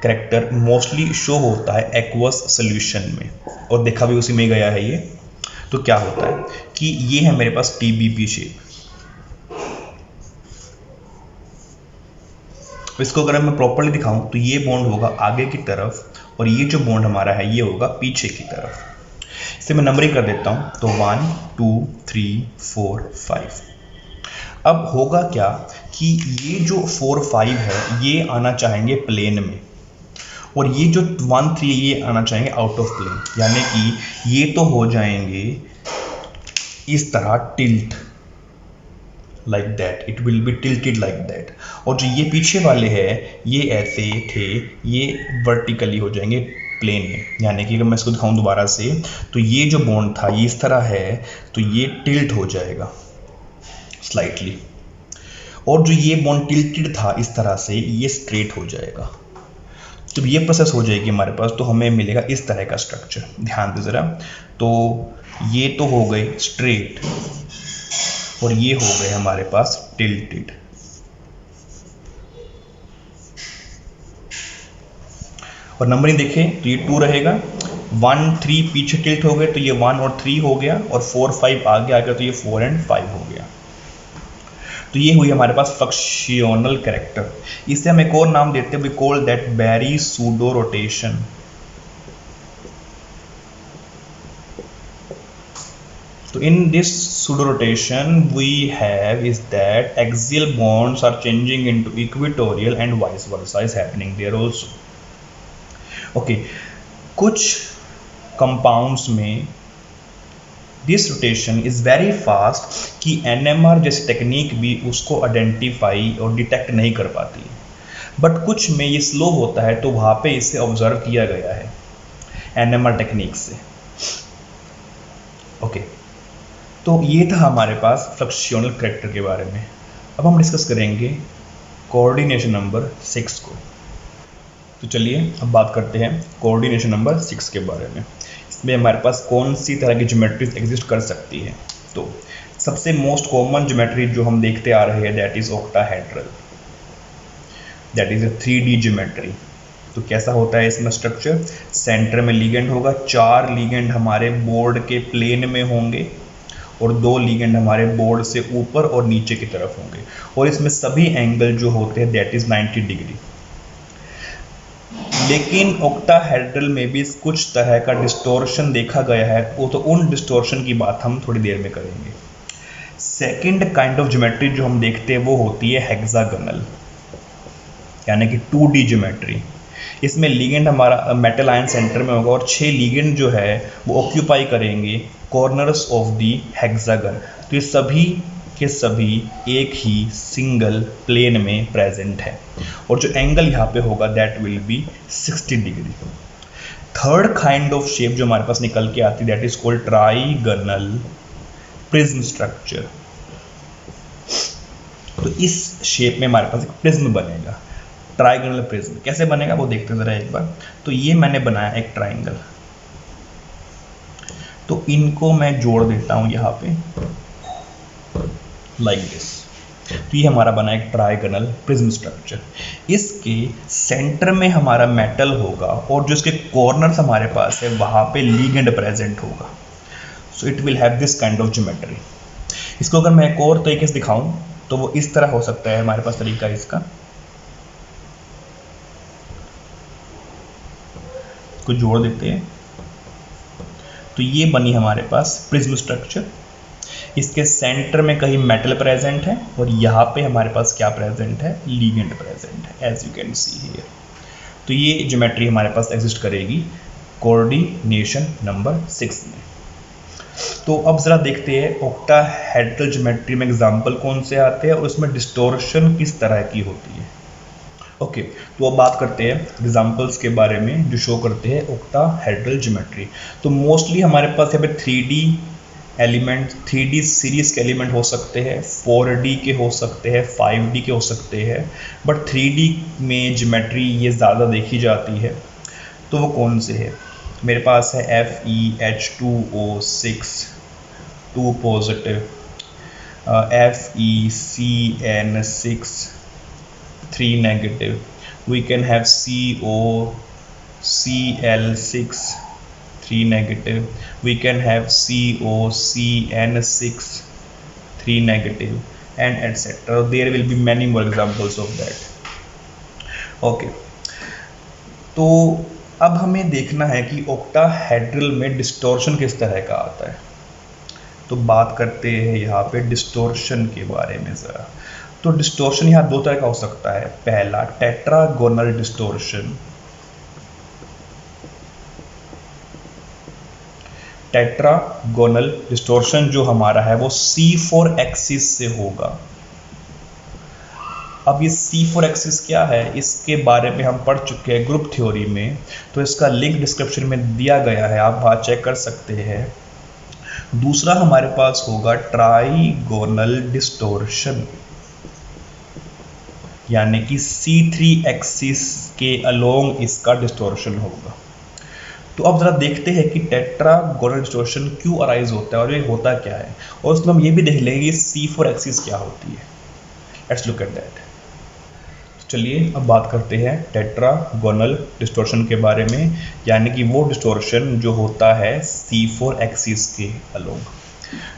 करैक्टर मोस्टली शो होता है एक्वस सॉल्यूशन में, और देखा भी उसी में गया है ये। तो क्या होता है कि ये है मेरे पास TBP शेप। इसको अगर मैं प्रॉपर्ली दिखाऊं तो ये बॉन्ड होगा आगे की तरफ और ये जो बॉन्ड हमारा है ये होगा पीछे की तरफ। इसे मैं नंबरिंग कर देता हूं, तो 1 2 3 4 5। अब होगा क्या कि ये जो 4 5 है ये आना चाहेंगे प्लेन में, और ये जो 1 3 ये आना चाहेंगे आउट ऑफ प्लेन, यानी कि ये तो हो जाएंगे इस तरह tilt like that, it will be tilted like that. और जो ये पीछे वाले हैं ये ऐसे थे, ये वर्टिकली हो जाएंगे प्लेन में। यानी कि अगर मैं इसको दिखाऊं दोबारा से तो ये जो बॉन्ड था ये इस तरह है, तो ये टिल्ट हो जाएगा स्लाइटली, और जो ये बॉन्ड टिल्टेड था इस तरह से ये स्ट्रेट हो जाएगा। जब ये प्रोसेस हो जाएगी हमारे पास तो हमें मिलेगा इस तरह का स्ट्रक्चर। ध्यान दे ज़रा, तो ये तो हो गए स्ट्रेट और ये हो गए हमारे पास टिल्टेड। और नंबरिंग देखें तो ये 2 रहेगा, 1 3 पीछे टिल्ट हो गए तो ये 1 और 3 हो गया, और 4 5 आगे आ गया तो ये 4 और 5 हो गया। तो ये हुई हमारे पास फ्लक्सियोनल करैक्टर। इसे हम एक और नाम देते हैं, we call that Berry pseudo rotation. So in this pseudo rotation we have is that axial bonds are changing into equatorial and vice versa is happening there also. Okay, कुछ compounds में this rotation is very fast कि NMR जैसी technique भी उसको identify और detect नहीं कर पाती, बट कुछ में ये स्लो होता है तो वहाँ पे इसे ऑब्जर्व किया गया है NMR टेक्निक से। ओके, तो ये था हमारे पास फ्लक्सियोनल करैक्टर के बारे में। अब हम डिस्कस करेंगे कोऑर्डिनेशन नंबर 6 को। तो चलिए अब बात करते हैं कोऑर्डिनेशन नंबर 6 के बारे में। इसमें हमारे पास कौन सी तरह की ज्योमेट्रीज एग्जिस्ट कर सकती है। तो सबसे मोस्ट कॉमन ज्योमेट्री जो हम देखते आ रहे हैं that is octahedral, that is a 3D geometry. तो कैसा होता है इसमें स्ट्रक्चर, सेंटर में लिगेंड होगा, 4 लिगेंड हमारे बोर्ड के प्लेन में होंगे और 2 लिगेंड हमारे बोर्ड से ऊपर और नीचे की तरफ होंगे, और इसमें सभी एंगल जो होते हैं दैट इज 90 डिग्री। लेकिन ऑक्टाहेड्रल में भी कुछ तरह का डिस्टोर्शन देखा गया है, वो तो उन डिस्टोर्शन की बात हम थोड़ी देर में करेंगे। सेकंड काइंड ऑफ ज्योमेट्री जो हम देखते हैं वो होती है हेक्सागोनल, यानी कि 2D ज्योमेट्री। इसमें लिगेंड हमारा मेटल आयन सेंटर में होगा और 6 लिगेंड जो है वो ऑक्यूपाई करेंगे कॉर्नर्स ऑफ दी हेक्सागन। तो ये सभी के सभी एक ही सिंगल प्लेन में प्रेजेंट है और जो एंगल यहाँ पे होगा that will B 60 degree. Third kind of shape जो हमारे पास निकल के आती है that is called trigonal prism structure. तो इस शेप में हमारे पास एक प्रिज्म बनेगा, ट्राइगोनल प्रिज्म। कैसे बनेगा वो देखते जरा एक बार। तो ये मैंने बनाया एक ट्राइंगल, तो इनको मैं जोड़ देता हूं यहाँ पे लाइक दिस। तो ये हमारा बना एक ट्राइगोनल प्रिज्म स्ट्रक्चर। इसके सेंटर में हमारा मेटल होगा और जो इसके कॉर्नर्स हमारे पास है वहां पे लिगेंड प्रेजेंट होगा। So it will have this kind of geometry. इसको अगर मैं एक और तरीके से दिखाऊं तो वो इस तरह हो सकता है हमारे पास तरीका इसका। इसको जोड़ देते हैं तो ये बनी हमारे पास प्रिज्म स्ट्रक्चर। इसके सेंटर में कहीं मेटल प्रेजेंट है और यहाँ पे हमारे पास क्या प्रेजेंट है, लिगेंड प्रेजेंट है as you can see here. तो ये ज्योमेट्री हमारे पास एग्जिस्ट करेगी कोऑर्डिनेशन नंबर 6 में। तो अब जरा देखते हैं ऑक्टाहेड्रल ज्योमेट्री में एग्जांपल कौन से आते हैं और उसमें डिस्टोर्शन किस तरह की होती है। ओके, तो अब बात करते हैं एग्जांपल्स के बारे में जो शो करते हैं ऑक्टाहेड्रल ज्योमेट्री। तो मोस्टली हमारे पास यहाँ पे 3D एलिमेंट, 3D सीरीज के एलिमेंट हो सकते हैं, 4D के हो सकते हैं, 5D के हो सकते हैं, बट 3D में ज्योमेट्री ये ज़्यादा देखी जाती है। तो वो कौन से है, मेरे पास है FeH2O6 2 positive, FeCN6 3 negative, we can have COCl6 3 negative, we can have COCN6 3 negative and etc. There will be many more examples of that. Okay, तो अब हमें देखना है कि ऑक्टाहेड्रल में डिस्टॉर्शन किस तरह का आता है। तो बात करते हैं यहाँ पे डिस्टॉर्शन के बारे में ज़रा। तो डिस्टॉर्शन यहाँ दो तरह का हो सकता है। पहला टेट्रागोनल डिस्टॉर्शन। टेट्रागोनल डिस्टॉर्शन जो हमारा है वो C4 एक्सिस से होगा। अब ये C4 एक्सिस क्या है इसके बारे में हम पढ़ चुके हैं ग्रुप थ्योरी में, तो इसका लिंक डिस्क्रिप्शन में दिया गया है, आप वहाँ चेक कर सकते हैं। दूसरा हमारे पास होगा ट्राइगोनल डिस्टॉर्शन, यानी कि C3 एक्सिस के अलोंग इसका डिस्टॉर्शन होगा। तो अब जरा देखते हैं कि टेट्रागोनल डिस्टॉर्शन क्यों अराइज होता है और ये होता क्या है, और उसमें हम ये भी देख लेंगे कि C4 एक्सिस क्या होती है। Let's look at that. चलिए अब बात करते हैं टेट्रागोनल डिस्टॉर्शन के बारे में, यानी कि वो डिस्टॉर्शन जो होता है C4 एक्सिस के अलोंग।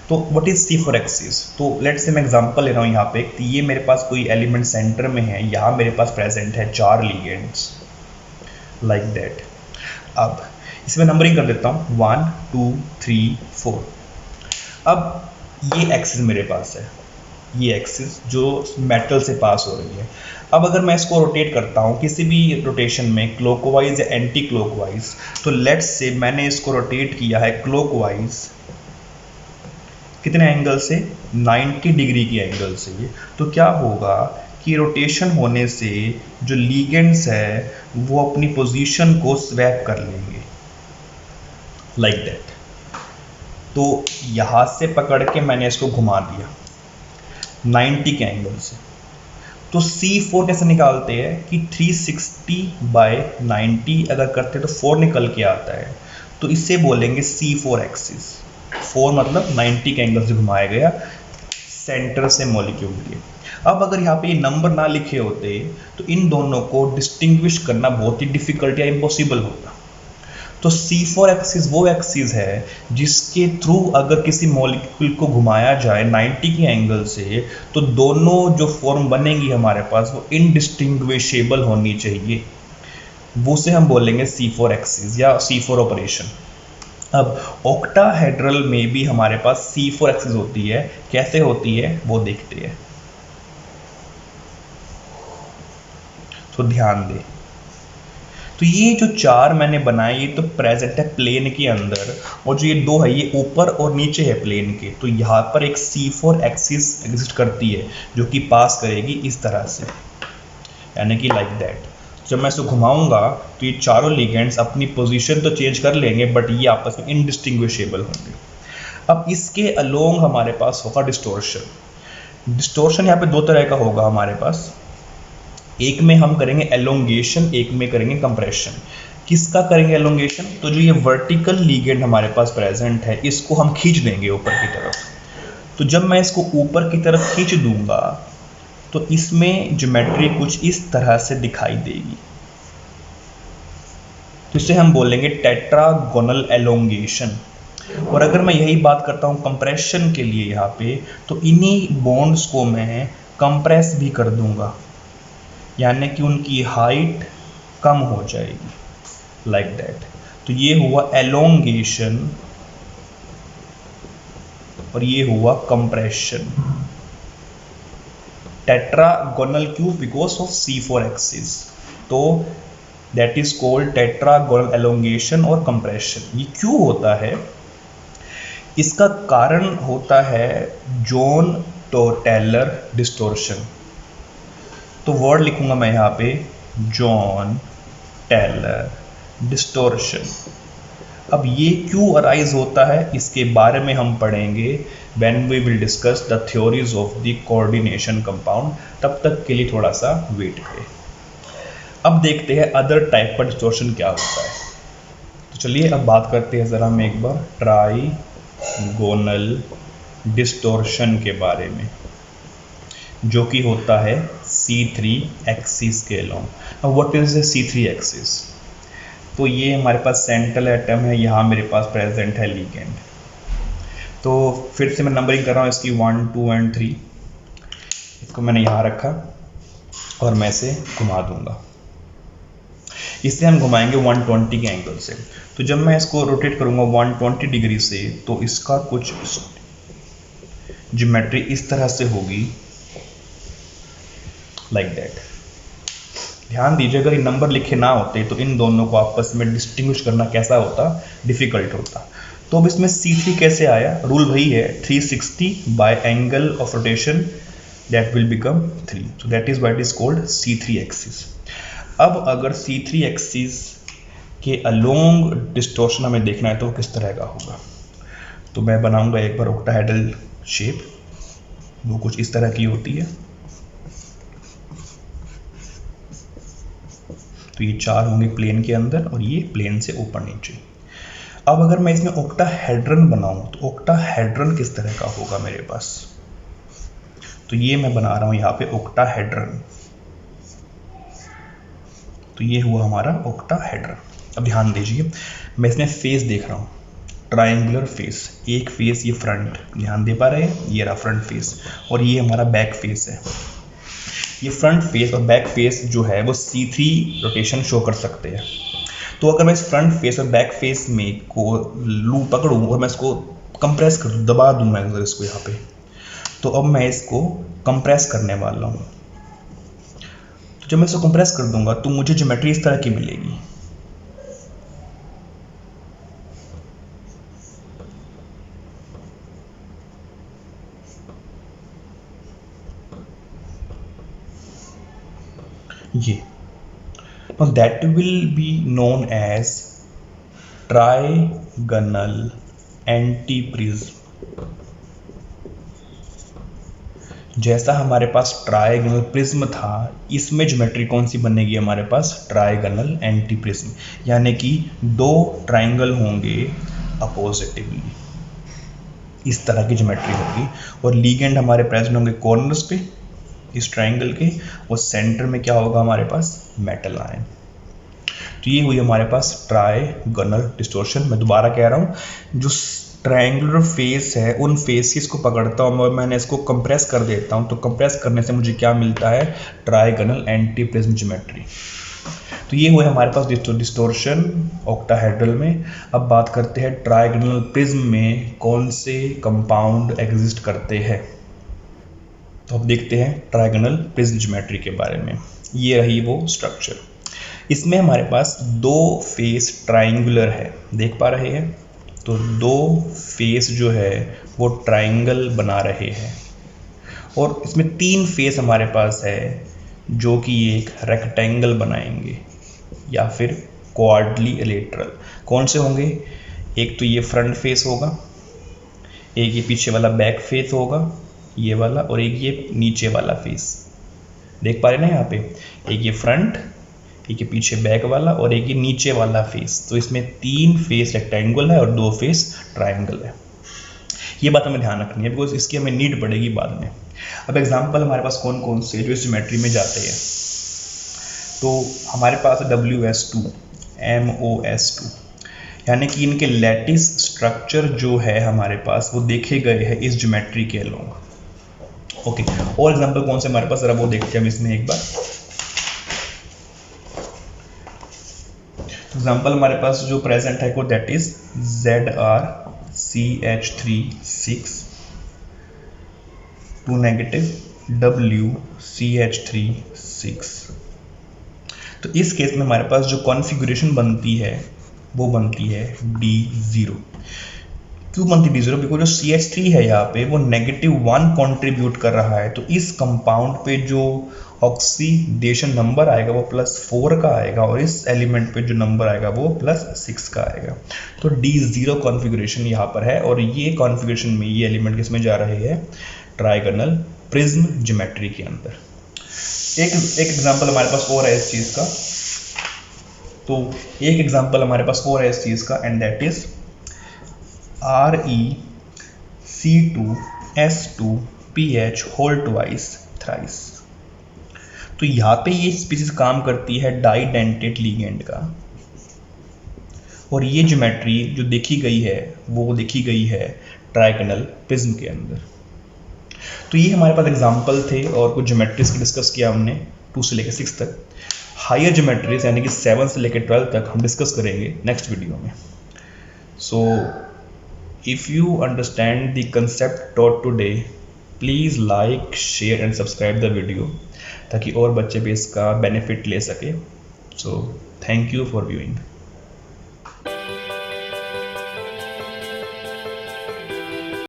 तो व्हाट इज C4 एक्सिस? तो लेट्स से मैं एग्जांपल ले रहा हूँ यहाँ पे कि ये मेरे पास कोई एलिमेंट सेंटर में है, यहाँ मेरे पास प्रेजेंट है 4 लिगेंड्स लाइक दैट। अब इसमें नंबरिंग कर देता हूँ 1 2 3 4। अब ये एक्सिस मेरे पास है, ये एक्सिस जो मेटल से पास हो रही है। अब अगर मैं इसको रोटेट करता हूँ किसी भी रोटेशन में क्लॉकवाइज या एंटी क्लॉकवाइज, तो लेट्स से मैंने इसको रोटेट किया है क्लॉकवाइज, कितने एंगल से, 90 डिग्री की एंगल से। ये तो क्या होगा कि रोटेशन होने से जो लिगेंड्स है वो अपनी पोजीशन को स्वैप कर लेंगे लाइक दैट। तो यहाँ से पकड़ के मैंने इसको घुमा दिया 90 के एंगल से। तो C4 कैसे निकालते हैं कि 360/90 अगर करते हैं तो 4 निकल के आता है, तो इससे बोलेंगे C4 एक्सिस। 4 मतलब 90 के एंगल से घुमाया गया सेंटर से मॉलिक्यूल के। अब अगर यहाँ पे ये नंबर ना लिखे होते तो इन दोनों को डिस्टिंग्विश करना बहुत ही डिफिकल्ट या इम्पॉसिबल होता। तो C4 एक्सिस वो एक्सिस है जिसके थ्रू अगर किसी मॉलिक्यूल को घुमाया जाए 90 के एंगल से, तो दोनों जो फॉर्म बनेंगी हमारे पास वो इनडिस्टिंग्विशेबल होनी चाहिए, वो से हम बोलेंगे C4 एक्सिस या C4 ऑपरेशन। अब ऑक्टाहेड्रल में भी हमारे पास C4 एक्सिस होती है, कैसे होती है वो देखते हैं। तो ध्यान दें, तो ये जो चार मैंने बनाए ये तो प्रेजेंट है प्लेन के अंदर, और जो ये दो है ये ऊपर और नीचे है प्लेन के। तो यहाँ पर एक C4 एक्सिस एग्जिस्ट करती है जो कि पास करेगी इस तरह से, यानी कि लाइक दैट। जब मैं इसको घुमाऊंगा तो ये चारों लिगेंड्स अपनी पोजीशन तो चेंज कर लेंगे बट ये आपस में इनडिस्टिंग्विशेबल होंगे। अब इसके अलोंग हमारे पास होगा डिस्टोर्शन। डिस्टोर्शन यहाँ पे दो तरह का होगा हमारे पास, एक में हम करेंगे एलोंगेशन, एक में करेंगे कंप्रेशन। किसका करेंगे एलोंगेशन? तो जो ये वर्टिकल लीगेंड हमारे पास प्रेजेंट है इसको हम खींच देंगे ऊपर की तरफ। तो जब मैं इसको ऊपर की तरफ खींच दूंगा तो इसमें ज्योमेट्री कुछ इस तरह से दिखाई देगी। तो इसे हम बोलेंगे टेट्रागोनल एलोंगेशन। और अगर मैं यही बात करता हूँ कंप्रेशन के लिए यहाँ पे, तो इन्हीं बॉन्ड्स को मैं कंप्रेस भी कर दूंगा, यानी कि उनकी हाइट कम हो जाएगी लाइक दैट। तो ये हुआ एलोंगेशन और ये हुआ कंप्रेशन। टेट्रागोनल क्यों? बिकॉज ऑफ C4 एक्सिस, तो that is called tetragonal elongation और कंप्रेशन। ये क्यों होता है? इसका कारण होता है जॉन टेलर डिस्टोर्शन। तो वर्ड लिखूंगा मैं यहाँ पे जॉन टेलर डिस्टोर्शन। अब ये क्यों अराइज होता है इसके बारे में हम पढ़ेंगे when we will discuss the theories of the coordination compound. तब तक के लिए थोड़ा सा वेट करें। अब देखते हैं अदर टाइप का डिस्टोर्शन क्या होता है। तो चलिए अब बात करते हैं ज़रा हम एक बार ट्राइगोनल डिस्टोर्शन के बारे में, जो कि होता है C3 एक्सिस के अलोंग। अब व्हाट इज C3 एक्सिस? तो ये हमारे पास सेंट्रल एटम है, यहाँ मेरे पास प्रेजेंट है लिगेंड। तो फिर से मैं नंबरिंग कर रहा हूँ इसकी 1 2 एंड 3। इसको मैंने यहाँ रखा और मैं इसे घुमा दूंगा। इसे हम घुमाएंगे 120 के एंगल से। तो जब मैं इसको रोटेट करूँगा 120 डिग्री से तो इसका कुछ ज्योमेट्री इस तरह से होगी लाइक दैट। ध्यान दीजिए अगर ये नंबर लिखे ना होते तो इन दोनों को आपस में डिस्टिंग्विश करना कैसा होता? डिफिकल्ट होता। तो अब इसमें C3 कैसे आया? रूल वही है 360 bye angle of rotation that will become 3। So that is what is called C3 axis. अब अगर C3 एक्सिस के अलोंग डिस्टोर्शन हमें देखना है तो किस तरह का होगा? तो मैं बनाऊंगा एक बार ऑक्टाहेड्रल शेप, वो कुछ इस तरह की होती है। तो ये चार होंगे प्लेन के अंदर और ये प्लेन से ऊपर नीचे। अब अगर मैं इसमें ऑक्टाहेड्रन बनाऊं तो ऑक्टाहेड्रन किस तरह का होगा मेरे पास? तो ये मैं बना रहा हूं यहाँ पे ऑक्टाहेड्रन। तो ये हुआ हमारा ऑक्टाहेड्रन। अब ध्यान दीजिए मैं इसमें फेस देख रहा हूँ, ट्रायंगुलर फेस। एक फेस ये फ्रंट, ध्यान दे पा रहे हैं? ये रहा फ्रंट फेस, और ये हमारा बैक फेस है। ये फ्रंट फेस और बैक फेस जो है वो C3 रोटेशन शो कर सकते हैं। तो अगर मैं इस फ्रंट फेस और बैक फेस में को लू पकड़ूँ और मैं इसको कंप्रेस कर दूँ, दबा दूँ मैं अगर इसको यहाँ पे, तो अब मैं इसको कंप्रेस करने वाला हूँ। तो जब मैं इसको कंप्रेस कर दूंगा तो मुझे ज्योमेट्री इस तरह की मिलेगी। ये now that will be known as trigonal antiprism। जैसा हमारे पास ट्रायगोनल प्रिज्म था, इसमें ज्योमेट्री कौन सी बनेगी हमारे पास? ट्रायगोनल एंटी प्रिज्म, यानी कि दो ट्रायंगल होंगे अपोजिटिवली, इस तरह की ज्योमेट्री होगी। और लीगेंड हमारे प्रेजेंट होंगे कॉर्नर्स पे इस ट्रायंगल के, और सेंटर में क्या होगा हमारे पास? Metal ion. तो ये हुई हमारे पास ट्रायगोनल डिस्टोर्शन। मैं दोबारा कह रहा हूँ, जो ट्रायंगुलर फेस है उन फेसेस को पकड़ता हूँ और मैंने इसको कंप्रेस कर देता हूँ, तो कंप्रेस करने से मुझे क्या मिलता है? Trigonal anti prism geometry. तो ये हुए हमारे पास डिस्टोर्शन ऑक्टाहेड्रल में। अब बात करते हैं ट्रायगोनल प्रिज्म में कौन से कंपाउंड एग्जिस्ट करते हैं। तो अब देखते हैं ट्रायगोनल प्रिज्म ज्योमेट्री के बारे में। ये रही वो स्ट्रक्चर। इसमें हमारे पास दो फेस ट्राइंगुलर है, देख पा रहे हैं, तो दो फेस जो है वो ट्राइंगल बना रहे हैं, और इसमें तीन फेस हमारे पास है जो कि एक रेक्टेंगल बनाएंगे या फिर क्वाड्रिलेटरल। कौन से होंगे? एक तो ये फ्रंट फेस होगा, एक ये पीछे वाला बैक फेस होगा ये वाला, और एक ये नीचे वाला फेस, देख पा रहे ना यहाँ पे, एक ये फ्रंट, एक ये पीछे बैक वाला, और एक ये नीचे वाला फेस। तो इसमें तीन फेस रेक्टेंगल है और दो फेस ट्राइंगल है। ये बात हमें ध्यान रखनी है बिकॉज इसकी हमें नीड पड़ेगी बाद में। अब एग्जांपल हमारे पास कौन कौन से जो इस ज्योमेट्री में जाते हैं, तो हमारे पास है WS2, MOS2, यानी कि इनके लैटिस स्ट्रक्चर जो है हमारे पास वो देखे गए हैं इस ज्योमेट्री के अलोंग। ओके, और एग्जांपल कौन से हमारे पास, जरा वो देखते हैं हम इसमें एक बार। एग्जांपल हमारे पास जो प्रेजेंट है वो that is ZrCH36 to negative WCH36। तो इस केस में हमारे पास जो कॉन्फ़िगरेशन बनती है वो बनती है D0। क्यों बनती D0? बिकॉज जो CH3 है यहाँ पे वो -1 कंट्रीब्यूट कर रहा है, तो इस कंपाउंड पे जो ऑक्सीडेशन नंबर आएगा वो +4 का आएगा, और इस एलिमेंट पे जो नंबर आएगा वो +6 का आएगा। तो D0 कॉन्फ़िगरेशन यहाँ पर है, और ये कॉन्फ़िगरेशन में ये एलिमेंट किस में जा रहे हैं? ट्राइगोनल प्रिज्म ज्योमेट्री के अंदर। एक एग्जांपल हमारे पास और है इस चीज़ का, तो एक एग्जांपल हमारे पास और है इस चीज़ का, and that is ReC2S2PH whole twice thrice. तो यहाँ पे ये स्पीसीज काम करती है डाइडेंटेट लिगेंड का, और ये ज्योमेट्री जो देखी गई है वो देखी गई है ट्राइगोनल प्रिज्म के अंदर। तो ये हमारे पास एग्जाम्पल थे, और कुछ ज्योमेट्रीज की डिस्कस किया हमने 2 से लेकर 6 तक। हायर ज्योमेट्रीज यानी कि 7 से लेकर 12 तक हम डिस्कस करेंगे नेक्स्ट वीडियो में। So if you understand the concept taught today, please like, share and subscribe the video, ताकि और बच्चे भी इसका बेनिफिट ले सके। So thank you for viewing.